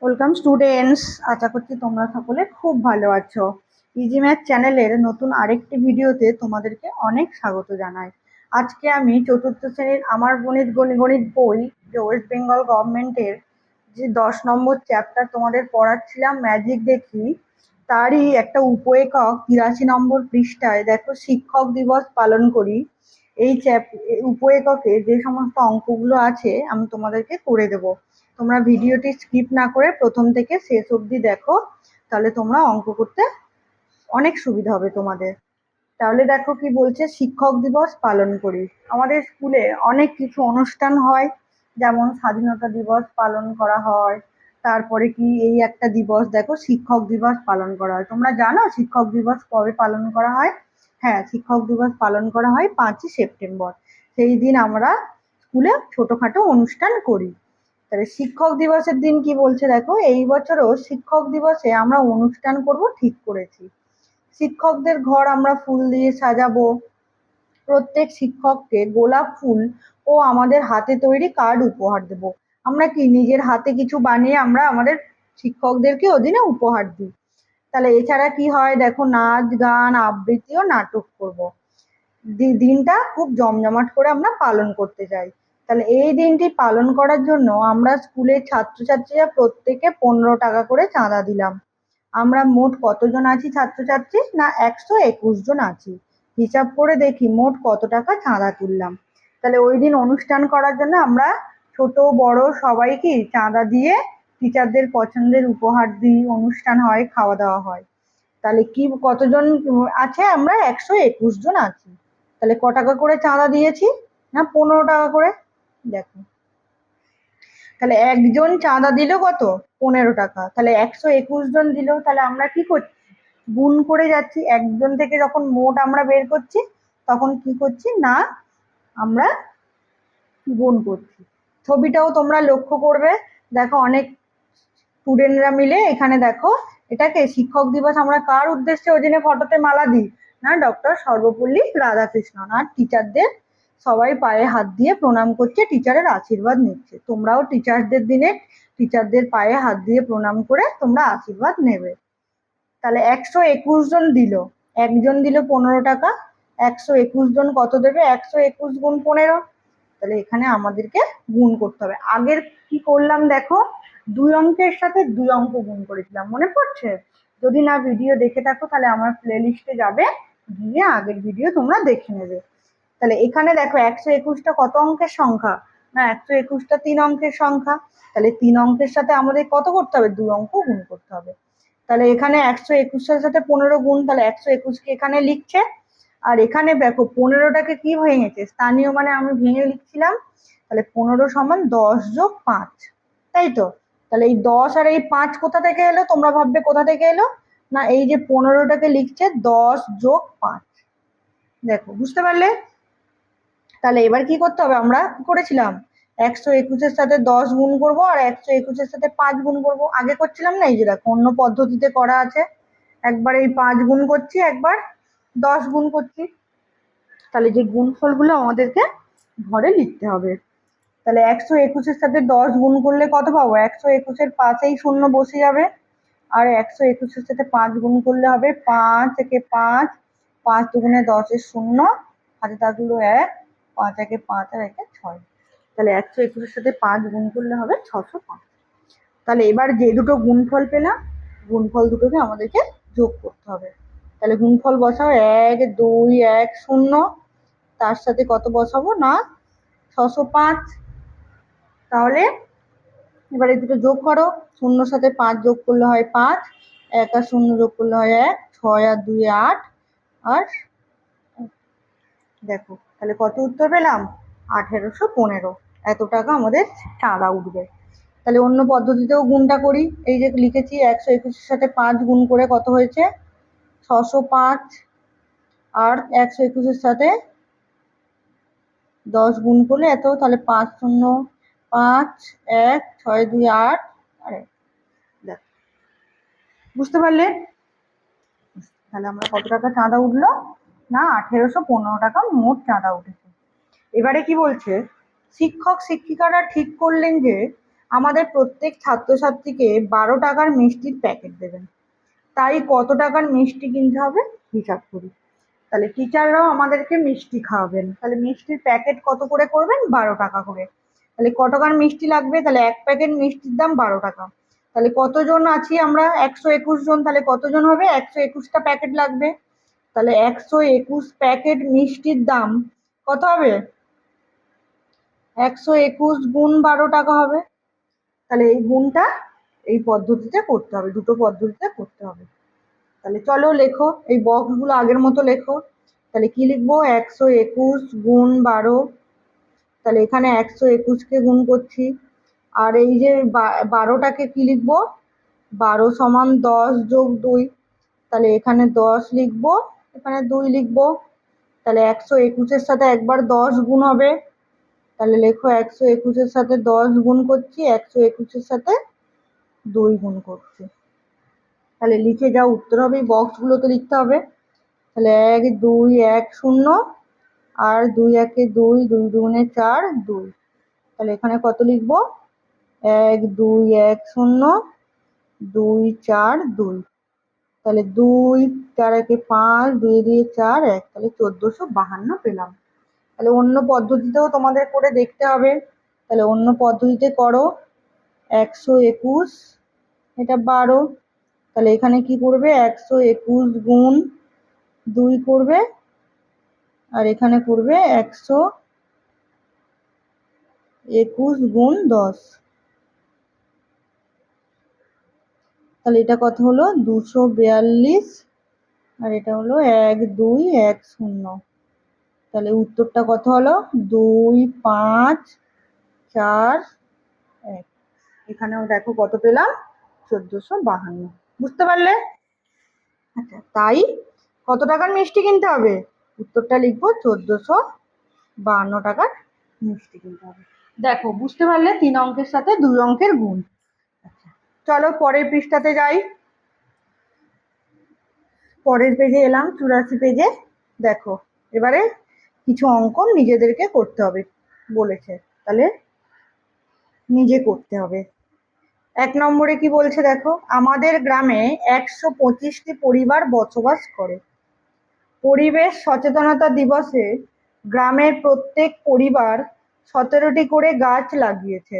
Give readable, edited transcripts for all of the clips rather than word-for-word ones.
Welcome students, আশা করছি তোমরা সকলে খুব ভালো আছো। ইজি ম্যাথ চ্যানেলের নতুন আরেকটি ভিডিওতে তোমাদেরকে অনেক স্বাগত জানাই। আজকে আমি চতুর্থ শ্রেণীর আমার গণিত বই, যে ওয়েস্ট বেঙ্গল গভর্নমেন্টের যে 10 নম্বর চ্যাপ্টার তোমাদের পড়াচ্ছিলাম ম্যাজিক দেখি, তারই একটা উপএকক 83 নম্বর পৃষ্ঠায় দেখো শিক্ষক দিবস পালন করি। এই উপএককে যে সমস্ত অঙ্কগুলো আছে আমি তোমাদেরকে করে দেবো। তোমরা ভিডিওটি স্কিপ না করে প্রথম থেকে শেষ অবধি দেখো, তাহলে তোমরা অঙ্ক করতে অনেক সুবিধা হবে তোমাদের। তাহলে দেখো কি বলছে, শিক্ষক দিবস পালন করি। আমাদের স্কুলে অনেক কিছু অনুষ্ঠান হয়, যেমন স্বাধীনতা দিবস পালন করা হয়, তারপরে কি এই একটা দিবস দেখো শিক্ষক দিবস পালন করা হয়। তোমরা জানো শিক্ষক দিবস কবে পালন করা হয়? হ্যাঁ, শিক্ষক দিবস পালন করা হয় 5ই সেপ্টেম্বর। সেই দিন আমরা স্কুলে ছোটখাটো অনুষ্ঠান করি। তাহলে শিক্ষক দিবসের দিন কি বলছে দেখো, এই বছরও শিক্ষক দিবসে আমরা অনুষ্ঠান করব ঠিক করেছি। শিক্ষকদের ঘর আমরা ফুল দিয়ে সাজাবো। প্রত্যেক শিক্ষককে গোলাপ ফুল ও আমাদের হাতে তৈরি কার্ড উপহার দেব। আমরা কি নিজের হাতে কিছু বানিয়ে আমরা আমাদের শিক্ষকদেরকে ওদিনে উপহার দিই। তাহলে এছাড়া কি হয় দেখো, নাচ গান আবৃত্তি ও নাটক করব। দিনটা খুব জমজমাট করে আমরা পালন করতে চাই। তাহলে এই দিনটি পালন করার জন্য আমরা স্কুলের ছাত্রছাত্রীরা প্রত্যেকে 15 টাকা করে চাঁদা দিলাম। আমরা মোট কতজন আছি ছাত্রছাত্রী? না, 121 জন আছি। হিসাব করে দেখি মোট কত টাকা চাঁদা তুললাম। তাহলে ওই দিন অনুষ্ঠান করার জন্য আমরা ছোট বড় সবাইকে চাঁদা দিয়ে টিচারদের পছন্দের উপহার দিই, অনুষ্ঠান হয়, খাওয়া দাওয়া হয়। তাহলে কি কতজন আছে? আমরা 121 জন আছি। তাহলে ক টাকা করে চাঁদা দিয়েছি? না, 15 টাকা করে। দেখো, তাহলে একজন চাঁদা দিল কত? 15 টাকা। তাহলে 121 জন দিল। তাহলে আমরা কি করছি? গুণ করে যাচ্ছি। একজন থেকে যখন মোট আমরা বের করছি, তখন কি করছি না, আমরা গুণ করছি। ছবিটাও তোমরা লক্ষ্য করবে। দেখো, অনেক স্টুডেন্টরা মিলে এখানে দেখো, এটাকে শিক্ষক দিবস আমরা কার উদ্দেশ্যে ওই দিনে ফটোতে মালা দিই? না, ডক্টর সর্বপল্লী রাধাকৃষ্ণন। আর টিচারদের সবাই পায়ে হাত দিয়ে প্রণাম করছে, টিচারের আশীর্বাদ নিচ্ছে। তোমরাও টিচারদের দিনে টিচারদের পায়ে হাত দিয়ে প্রণাম করে তোমরা আশীর্বাদ নেবে। তাহলে 121 জন দিল, একজন দিল 15 টাকা। 121 জন কত দেবে? 121 গুণ 15। তাহলে এখানে আমাদেরকে গুণ করতে হবে। আগের কি করলাম দেখো, 2 অঙ্কের সাথে 2 অঙ্ক গুণ করেছিলাম, মনে পড়ছে? যদি না ভিডিও দেখে থাকো তাহলে আমার প্লে লিস্টে যাবে, গিয়ে আগের ভিডিও তোমরা দেখে নেবে। তাহলে এখানে দেখো 121টা কত অঙ্কের সংখ্যা? না, 121টা 3 অঙ্কের সংখ্যা। তাহলে 3 অঙ্কের সাথে আমাদের কত করতে হবে? 2 অঙ্ক গুণ করতে হবে। তাহলে এখানে 121-এর সাথে 15 গুণ, তাহলে 121কে এখানে লিখছে। আর এখানে দেখো 15টাকে কি ভেঙেছে? স্থানীয় মানে আমি ভেঙে লিখছিলাম। তাহলে 15 সমান 10 যোগ 5, তাই তো? তাহলে এই 10 আর এই 5 কোথা থেকে এলো? তোমরা ভাববে কোথা থেকে এলো? না, এই যে 15টাকে লিখছে 10 যোগ 5। দেখো, বুঝতে পারলে? তাহলে এবার কি করতে হবে? আমরা কি করেছিলাম? 121-এর সাথে 10 গুণ করব আর 121-এর সাথে 5 গুণ করব। আগে করছিলাম না, এই যে দেখো অন্য পদ্ধতিতে করা আছে। একবার এই 5 গুণ করছি, একবার 10 গুণ করছি। তাহলে যে গুণফলগুলো আমাদেরকে ঘরে লিখতে হবে। তাহলে 121-এর সাথে 10 গুণ করলে কত পাবো? 121-এর পাশেই শূন্য বসে যাবে। আর 121-এর সাথে 5 গুণ করলে হবে 5 একে 5, 5 দুগুণে 10-এর শূন্য, হাতে থাকলো 1, 5 একে 5 আর একে 6। তাহলে 121-এর সাথে 5 গুণ করলে হবে 605। তাহলে এবার যে দুটো গুণফল পেলাম, গুণফল দুটোকে আমাদেরকে যোগ করতে হবে। তাহলে গুণফল বসাও, 1 2 1 0, তার সাথে কত বসাবো? না, 605। তাহলে এবার এই দুটো যোগ করো। 0-র সাথে 5 যোগ করলে হয় 5, 1 আর 0 যোগ করলে হয় 1, 6 আর 2 8, আর দেখো তাহলে কত উত্তর পেলাম? 1815। এত টাকা আমাদের চাঁদা উঠবে। তাহলে অন্য পদ্ধতিতেও গুণটা করি। এই যে লিখেছি 121-এর সাথে 5 গুণ করে কত হয়েছে? 605। আর 121-এর সাথে 10 গুণ করলে এত, তাহলে 5 0 5 1 6 2 8 আর 1। দেখ, বুঝতে পারলে? তাহলে আমরা কত টাকা চাঁদা উঠলো? না, 1815 টাকা মোট চাঁদা উঠেছে। এবারে কি বলছে, শিক্ষক শিক্ষিকারা ঠিক করলেন যে আমাদের প্রত্যেক ছাত্রছাত্রীকে 12 টাকার মিষ্টির প্যাকেট দেবেন। তাই কত টাকার মিষ্টি কিনতে হবে হিসাব করি। তাহলে টিচাররাও আমাদেরকে মিষ্টি খাওয়াবেন, তাহলে মিষ্টির প্যাকেট কত করে করবেন? 12 টাকা করে। তাহলে ক টাকার মিষ্টি লাগবে? তাহলে এক প্যাকেট মিষ্টির দাম 12 টাকা। তাহলে কতজন আছি আমরা? 121 জন। তাহলে কতজন হবে? 121টা প্যাকেট লাগবে। তাহলে 121 প্যাকেট মিষ্টির দাম কত হবে? 121 গুণ 12 টাকা হবে। তাহলে এই গুণটা এই পদ্ধতিতে করতে হবে, দুটো পদ্ধতিতে করতে হবে। তাহলে চলো লেখো, এই বক্সগুলো আগের মতো লেখো। তাহলে কি লিখবো? 121 গুণ 12। তাহলে এখানে 121কে গুণ করছি। আর এই যে 12টাকে কি লিখবো? 12 সমান 10 যোগ 2। তাহলে এখানে 10 লিখবো, এখানে 2 লিখবো। তাহলে 121-এর সাথে একবার 10 গুণ হবে। তাহলে লেখো 121-এর সাথে 10 গুণ করছি, 121-এর সাথে 2 গুণ করছি। তাহলে লিখে যাও, উত্তর হবে। এই বক্সগুলোতে লিখতে হবে। তাহলে 1 2 1 0 আর 2 1 2, 2 2 4, 2। তাহলে এখানে কত লিখবো? 1 2 1 0, 2 4 2। তাহলে 2 4 1 5, 2 2 4 1। তাহলে 1452 পেলাম। তাহলে অন্য পদ্ধতিতেও তোমাদের করে দেখতে হবে। তাহলে অন্য পদ্ধতিতে করো। 121 এটা 12। তাহলে এখানে কি করবে? 121 গুণ 2 করবে, আর এখানে করবে 121 গুণ 10। তাহলে এটা কত হলো? 242। আর এটা হলো 1 2 1 0। তাহলে উত্তরটা কত হলো? 2 5 4 1। এখানেও দেখো কত পেলাম? 1452। বুঝতে পারলে? আচ্ছা, তাই কত টাকার মিষ্টি কিনতে হবে? উত্তরটা লিখবো 1452 টাকার মিষ্টি কিনতে হবে। দেখো, বুঝতে পারলে? 3 অঙ্কের সাথে 2 অঙ্কের গুণ। আচ্ছা, চলো পরের পৃষ্ঠাতে যাই। পরের পেজে এলাম, 84 পেজে। দেখো, এবারে কিছু অঙ্ক নিজেদেরকে করতে হবে বলেছে, তাহলে নিজে করতে হবে। 1 নম্বরে কি বলছে দেখো, আমাদের গ্রামে 125টি পরিবার বসবাস করে। পরিবেশ সচেতনতা দিবসে গ্রামের প্রত্যেক পরিবার 17টি করে গাছ লাগিয়েছে।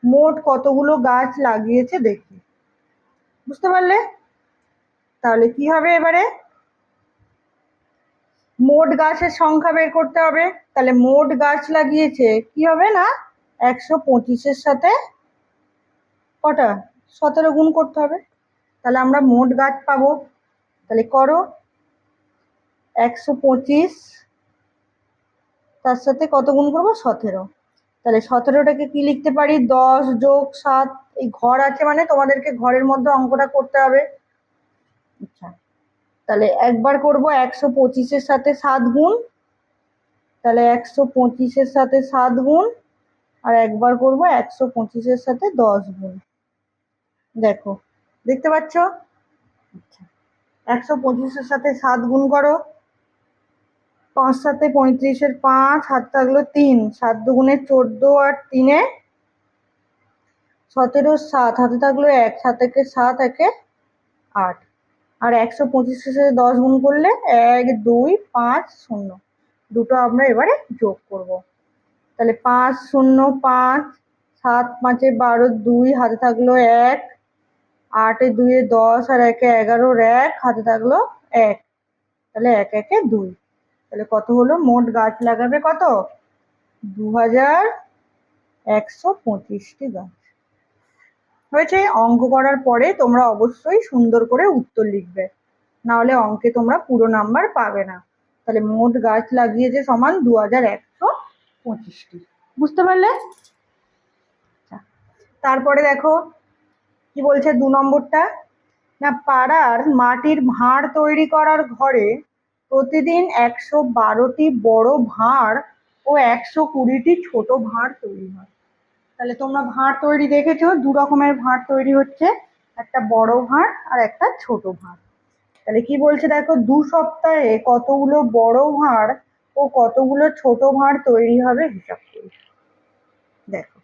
মোট কতগুলো গাছ লাগিয়েছে দেখি। বুঝতে পারলে? তাহলে কি হবে এবারে? মোট গাছের সংখ্যা বের করতে হবে। তাহলে মোট গাছ লাগিয়েছে কি হবে না, 125-এর সাথে কটা? 17 গুণ করতে হবে। তাহলে আমরা মোট গাছ পাবো। তাহলে করো, 125 তার সাথে কত গুণ করবো? 17। তাহলে 17টাকে কি লিখতে পারি? 10 যোগ 7। এই ঘর আছে মানে তোমাদেরকে ঘরের মধ্যে অঙ্কটা করতে হবে। আচ্ছা, তাহলে একবার করবো 125-এর সাথে 7 গুণ। তাহলে 125-এর সাথে 7 গুণ, আর একবার করবো 125-এর সাথে 10 গুণ। দেখো, দেখতে পাচ্ছ? আচ্ছা, 125-এর সাথে 7 গুণ করো। 5 7 35-এর 5, হাতে থাকলো 3, 7 দুগুণে 14, আর 3-এ 17, 7 হাতে থাকলো 1, 7 একে 7, একে 8। আর 125-এর সাথে 10 গুণ করলে 1 2 5 0। দুটো আমরা এবারে যোগ করব। তাহলে 5 0 5, 7 5 12, 2 হাতে থাকলো 1, 8 2 10, আর 1 11, 1 হাতে থাকলো 1। তাহলে 1 1 2। তাহলে কত হলো? মোট গাছ লাগাবে কত? 2125টি গাছ। হয়েছে? অঙ্ক করার পরে তোমরা অবশ্যই সুন্দর করে উত্তর লিখবে, না হলে অঙ্কে তোমরা পুরো নাম্বার পাবে না। তাহলে মোট গাছ লাগিয়েছে সমান 2125টি। বুঝতে পারলে? তারপরে দেখো কি বলছে 2 নম্বরটা, না পাড়ার মাটির ভাঁড় তৈরি করার ঘরে প্রতিদিন 112টি বড় ভাঁড় ও 120টি ছোট ভাঁড় তৈরি হয়। তাহলে তোমরা ভাঁড় তৈরি দেখেছো, 2 রকমের ভাঁড় তৈরি হচ্ছে, একটা বড় ভাঁড় আর একটা ছোট ভাঁড়। তাহলে কি বলছে দেখো, 2 সপ্তাহে কতগুলো বড় ভাঁড় ও কতগুলো ছোট ভাঁড় তৈরি হবে হিসাব করি। দেখো,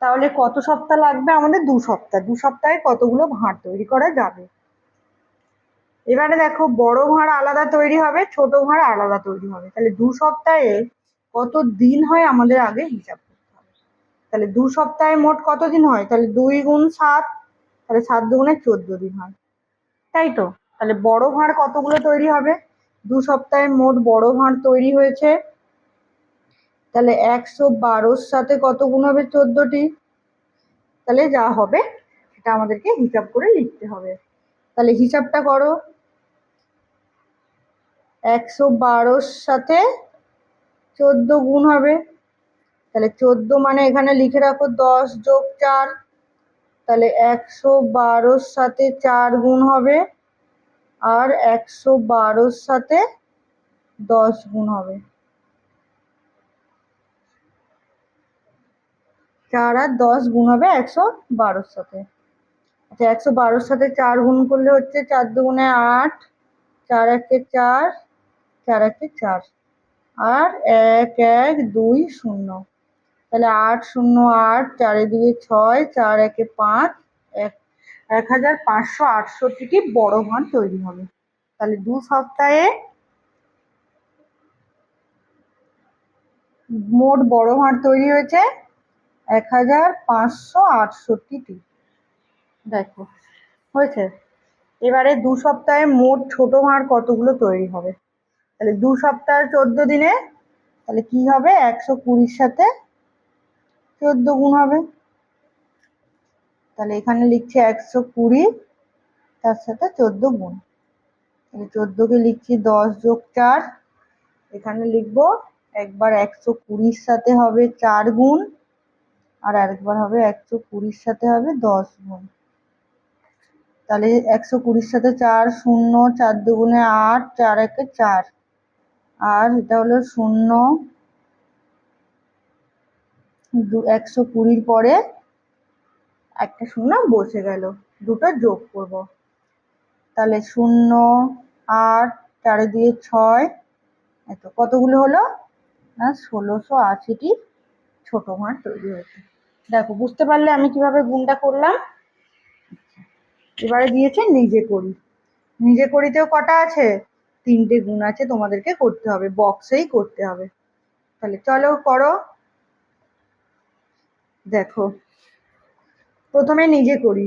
তাহলে কত সপ্তাহ লাগবে আমাদের? 2 সপ্তাহ। 2 সপ্তাহে কতগুলো ভাঁড় তৈরি করা যাবে? এবারে দেখো, বড় ভাঁড় আলাদা তৈরি হবে, ছোট ভাঁড় আলাদা তৈরি হবে। তাহলে 2 সপ্তাহে কত দিন হয় আমাদের আগে হিসাব করতে হবে। তাহলে 2 সপ্তাহে মোট কত দিন হয়? তাহলে 2 গুণ 7, তাহলে 7 দুগুণে 14 দিন হয়, তাই তো? তাহলে বড় ভাঁড় কতগুলো তৈরি হবে? 2 সপ্তাহে মোট বড় ভাঁড় তৈরি হয়েছে, তাহলে 112-র সাথে কত গুণ হবে? 14টি। তাহলে যা হবে সেটা আমাদেরকে হিসাব করে লিখতে হবে। তাহলে হিসাবটা করো। 112-র সাথে 14 গুণ হবে, তাহলে 14 মানে এখানে লিখে রাখো 10 যোগ 4, তাহলে 112-র সাথে 4 গুণ হবে, আর 112-র সাথে 10 গুণ হবে। 4 আর 10 গুণ হবে 112-র সাথে। আচ্ছা, 112-র সাথে 4 গুণ করলে হচ্ছে 4 দুগুণে 8, 4 একে 4, 4 একে 4, আর 1 1 2 0। তাহলে 8 0 8, 4 এ 2 6, 4 একে 5, 1568টি বড় ভাঁড় তৈরি হবে। তাহলে 2 সপ্তাহে মোট বড় ভাঁড় তৈরি হয়েছে 1568টি। দেখো, হয়েছে। এবারে 2 সপ্তাহে মোট ছোট ভাঁড় কতগুলো তৈরি হবে? তাহলে 2 সপ্তাহ 14 দিনে, তাহলে কি হবে? 120-র সাথে 14 গুণ হবে। তাহলে এখানে লিখছি 120, তার সাথে 14 গুণ। তাহলে 14-কে লিখছি 10 যোগ 4, এখানে লিখবো একবার 120-র সাথে হবে 4 গুণ, আর আরেকবার হবে 120-র সাথে হবে 10 গুণ। তাহলে 120-র সাথে 4 0, 4 দুগুণে 8, 4 একে 4, আর এটা হলো 0, 120-র পরে একটা 0 বসে গেল, দুটো যোগ করব। তাহলে 0 8, 4 দিয়ে 6, এত কতগুলো হলো না? 1680টি ছোট ভাঁড় তৈরি হয়েছে। দেখো, বুঝতে পারলে আমি কিভাবে গুণটা করলাম? এবারে দিয়েছে নিজে করি। নিজে করিতেও কটা আছে? 3টে গুণ আছে, তোমাদেরকে করতে হবে, বক্সেই করতে হবে। তাহলে চলো করো। দেখো, প্রথমে নিজে করি।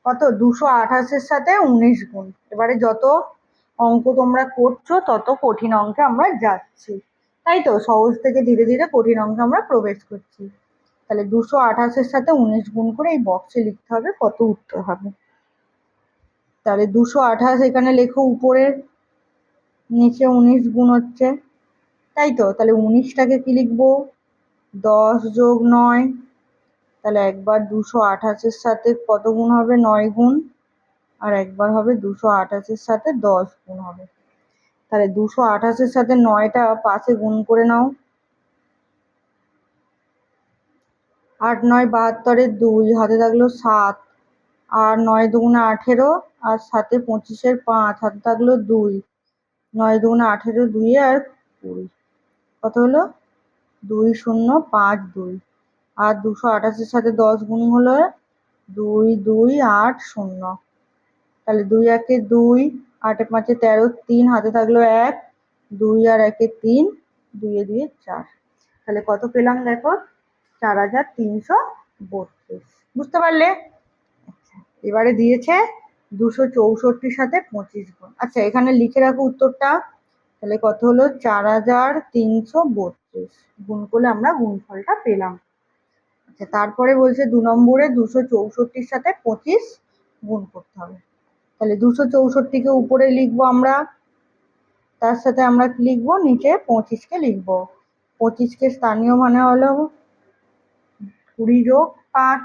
কত? 228-এর সাথে 19 গুণ। এবারে যত অঙ্ক তোমরা করছো তত কঠিন অঙ্কে আমরা যাচ্ছি, তাই তো? সহজ থেকে ধীরে ধীরে কঠিন অঙ্কে আমরা প্রবেশ করছি। তাহলে 228-এর সাথে 19 গুণ করে এই বক্সে লিখতে হবে কত উত্তর হবে। তাহলে 228 এখানে লেখো উপরের, নিচে 19 গুণ হচ্ছে, তাই তো? তাহলে 19টাকে কি লিখবো? 10 যোগ 9। তাহলে একবার 228-এর সাথে কত গুণ হবে? 9 গুণ, আর একবার হবে 228-এর সাথে 10 গুণ হবে। তাহলে 228-এর সাথে 9টা পাশে গুণ করে নাও। 8 9 72-এর 2, হাতে থাকলো 7, আর 9 দুগুণে 18, আর সাথে 25-এর 5, হাতে থাকলো 2, 9 দুগুণে 18, 2 আর 20, কত হলো? 2 0 5 2। আর 228-এর সাথে 10 গুণ হলো 2 2 8 0। তাহলে 2 একে 2, 8 এ 5 13, 3, হাতে থাকলো 1, 2 আর 1 3, 2 এ 2 4। তাহলে কত পেলাম দেখো? 4332। বুঝতে পারলে? আচ্ছা, এবারে দিয়েছে 264-র সাথে 25 গুণ। আচ্ছা, এখানে লিখে রাখো উত্তরটা। তাহলে কত হলো? 4332 গুণ করলে আমরা গুণফলটা পেলাম। আচ্ছা, তারপরে বলছে 2 নম্বরে 264-র সাথে 25 গুণ করতে হবে। তাহলে 264-কে উপরে লিখবো আমরা, তার সাথে আমরা কি লিখবো? নিচে 25-কে লিখবো। 25-কে স্থানীয় মানে হলো 20 যোগ 5।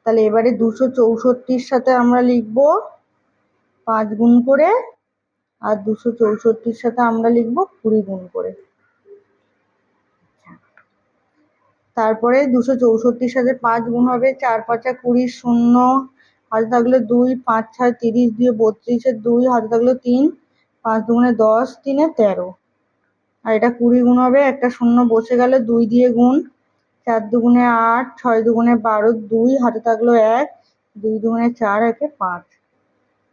তাহলে এবারে 264-র সাথে আমরা লিখবো 5 গুণ করে, আর 264-র সাথে আমরা লিখবো 20 গুণ করে। তারপরে 264-র সাথে 5 গুণ হবে, 4 5 20, 0, হাতে থাকলো 2, 5 6 30, দিয়ে 32-এর 2, হাতে থাকলো 3, 5 দুগুণে 10, 3 13, আর এটা 20 গুণ হবে, একটা 0 বসে গেল, 2 দিয়ে গুণ, 4 দুগুণে 8, 6 দুগুণে 12, 2 হাতে থাকলো 1, 2 দুগুণে 4, 1 5।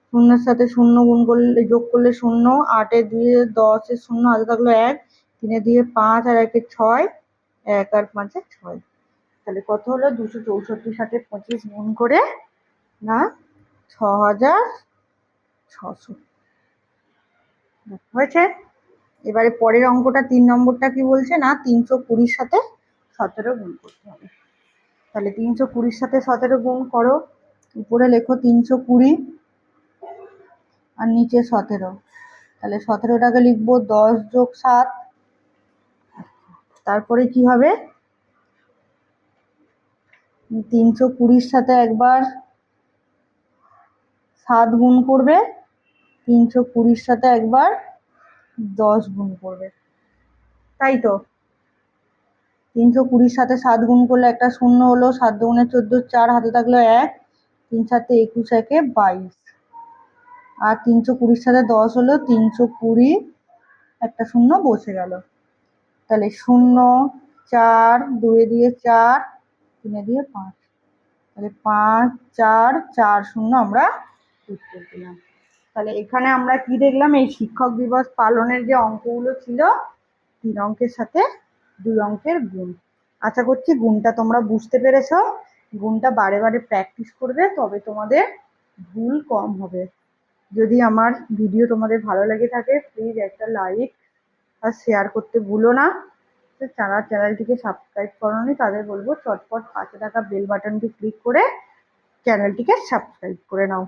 শূন্যের সাথে শূন্য গুণ করলে যোগ করলে 0, 8 এ 2 এ 10 এ 0 হাতে থাকলো 1, 3 এ 2 এ 5 আর 1 এ 6, 1 আর 5 এ 6। তাহলে কত হলো? 264 সাথে 25 গুণ করে না 6600 হয়েছে। এবারে পরের অঙ্কটা 3 নম্বরটা কি বলছে না 320 সাথে 17 গুণ করতে হবে। তাহলে 320 সাথে 17 গুণ করো। উপরে লেখো 320 আর নিচে 17। তাহলে 17টাকে লিখবো 10 যোগ 7। তারপরে কি হবে? 320 সাথে একবার 7 গুণ করবে, 320 সাথে একবার 10 গুণ করবে, তাই তো? 320 সাথে 7 গুণ করলে একটা শূন্য হলো, 7 দুগুণে 14, 4 হাতে থাকলো 1, 3 7 21, 1 22। আর 320 সাথে 10 হলো 320, একটা শূন্য বসে গেল। তাহলে 0, 4, 2 দিয়ে 4, 3 দিয়ে 5। তাহলে 5, 4, 4, 0 আমরা উত্তর দিলাম। তাহলে এখানে আমরা কি দেখলাম? এই শিক্ষক দিবস পালনের যে অঙ্কগুলো ছিল 3 অঙ্কের সাথে 2 অঙ্কের গুণ। আশা করছি গুণটা তোমরা বুঝতে পেরেছো। গুণটা বারে বারে প্র্যাকটিস করবে, তবে তোমাদের ভুল কম হবে। যদি আমার ভিডিও তোমাদের ভালো লেগে থাকে প্লিজ একটা লাইক আর শেয়ার করতে ভুলো না। যারা চ্যানেলটিকে সাবস্ক্রাইব করোনি তাদের বলবো চটপট পাশে থাকা বেল বাটনটি ক্লিক করে চ্যানেলটিকে সাবস্ক্রাইব করে নাও।